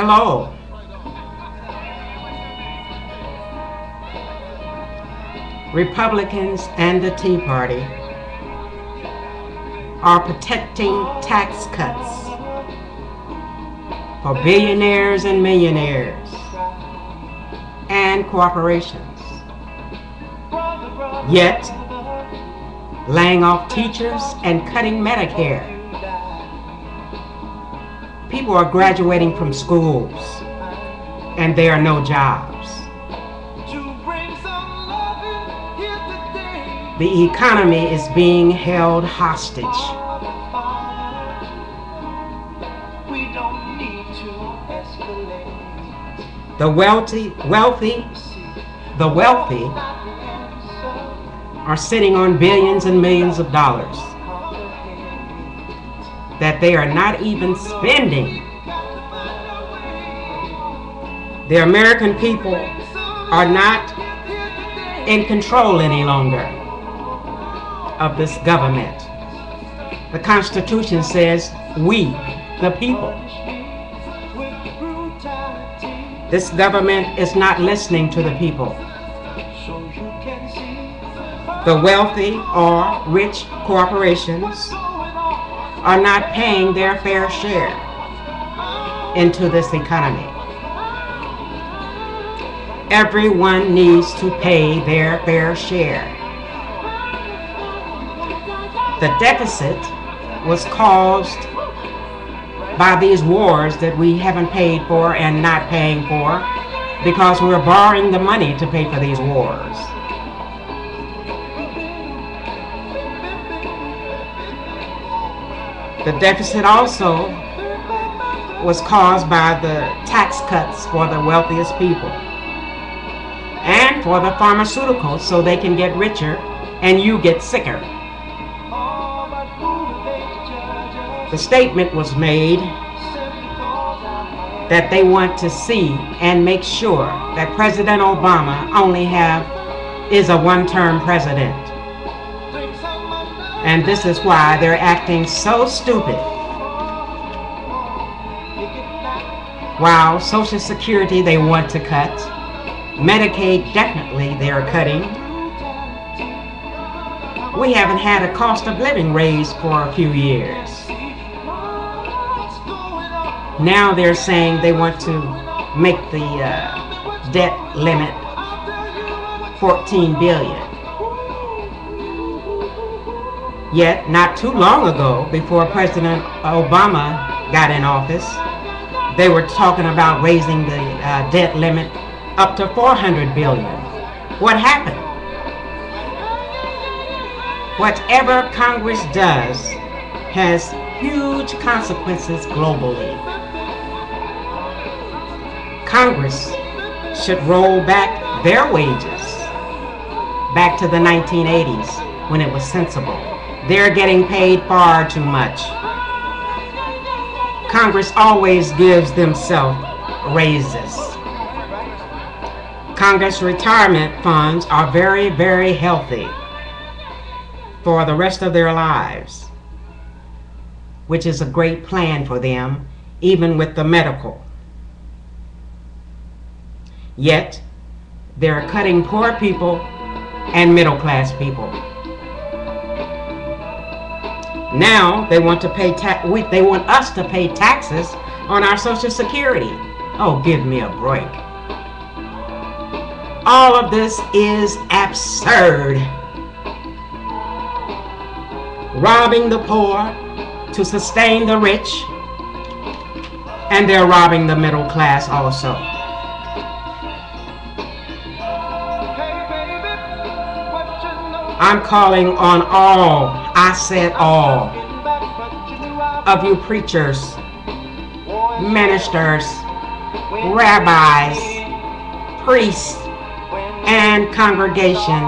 Hello. Republicans and the Tea Party are protecting tax cuts for billionaires and millionaires and corporations, yet laying off teachers and cutting Medicare. People are graduating from schools and there are no jobs. The economy is being held hostage. The wealthy are sitting on billions and millions of dollars that they are not even spending. The American people are not in control any longer of this government. The Constitution says we, the people. This government is not listening to the people. The wealthy or rich corporations are not paying their fair share into this economy. Everyone needs to pay their fair share. The deficit was caused by these wars that we haven't paid for and not paying for because we're borrowing the money to pay for these wars. The deficit also was caused by the tax cuts for the wealthiest people and for the pharmaceuticals so they can get richer and you get sicker. The statement was made that they want to see and make sure that President Obama is a one-term president. And this is why they're acting so stupid. While Social Security they want to cut, Medicaid definitely they're cutting. We haven't had a cost of living raise for a few years. Now they're saying they want to make the debt limit $14 billion. Yet, not too long ago, before President Obama got in office, they were talking about raising the debt limit up to $400 billion. What happened? Whatever Congress does has huge consequences globally. Congress should roll back their wages back to the 1980s when it was sensible. They're getting paid far too much. Congress always gives themselves raises. Congress retirement funds are very, very healthy for the rest of their lives, which is a great plan for them, even with the medical. Yet, they're cutting poor people and middle-class people. Now they want to pay they want us to pay taxes on our Social Security. Oh, give me a break. All of this is absurd. Robbing the poor to sustain the rich, and they're robbing the middle class also. I'm calling on all, I said all, of you preachers, ministers, rabbis, priests, and congregation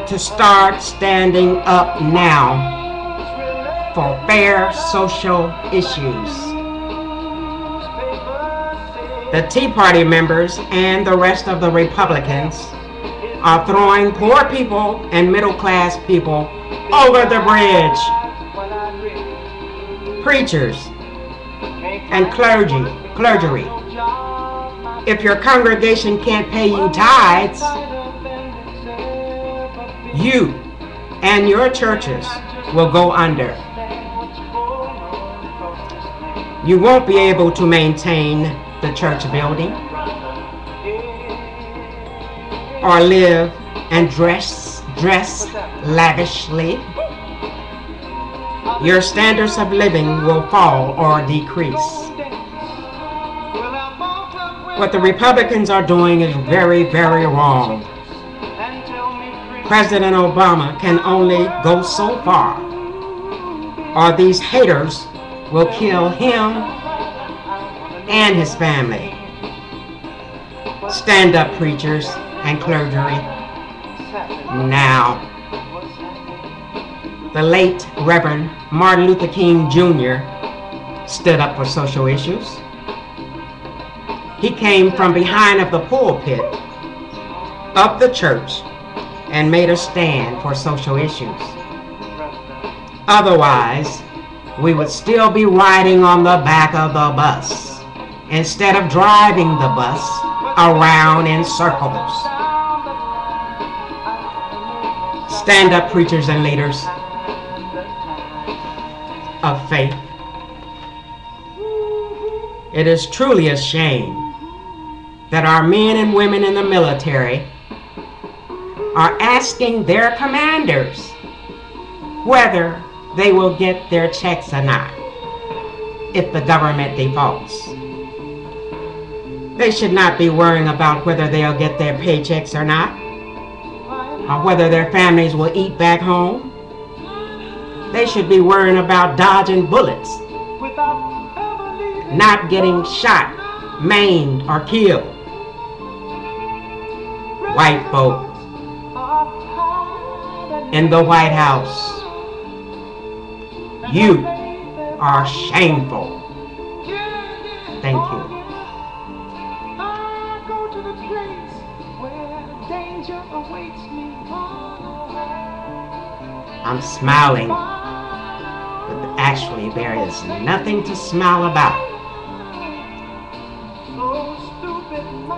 to start standing up now for fair social issues. The Tea Party members and the rest of the Republicans are throwing poor people and middle-class people over the bridge. Preachers and clergy clergy. If your congregation can't pay you tithes, you and your churches will go under. You won't be able to maintain the church building or live and dress lavishly. Your standards of living will fall or decrease. What the Republicans are doing is very, very wrong. President Obama can only go so far, or these haters will kill him and his family. Stand up, preachers and clergy. Now, the late Reverend Martin Luther King Jr. stood up for social issues. He came from behind of the pulpit of the church and made a stand for social issues. Otherwise, we would still be riding on the back of the bus instead of driving the bus around in circles. Stand up, preachers and leaders of faith. It is truly a shame that our men and women in the military are asking their commanders whether they will get their checks or not if the government defaults. They should not be worrying about whether they'll get their paychecks or not, or whether their families will eat back home. They should be worrying about dodging bullets, not getting shot, maimed, or killed. White folk in the White House, you are shameful. Thank you. I'm smiling, but actually there is nothing to smile about.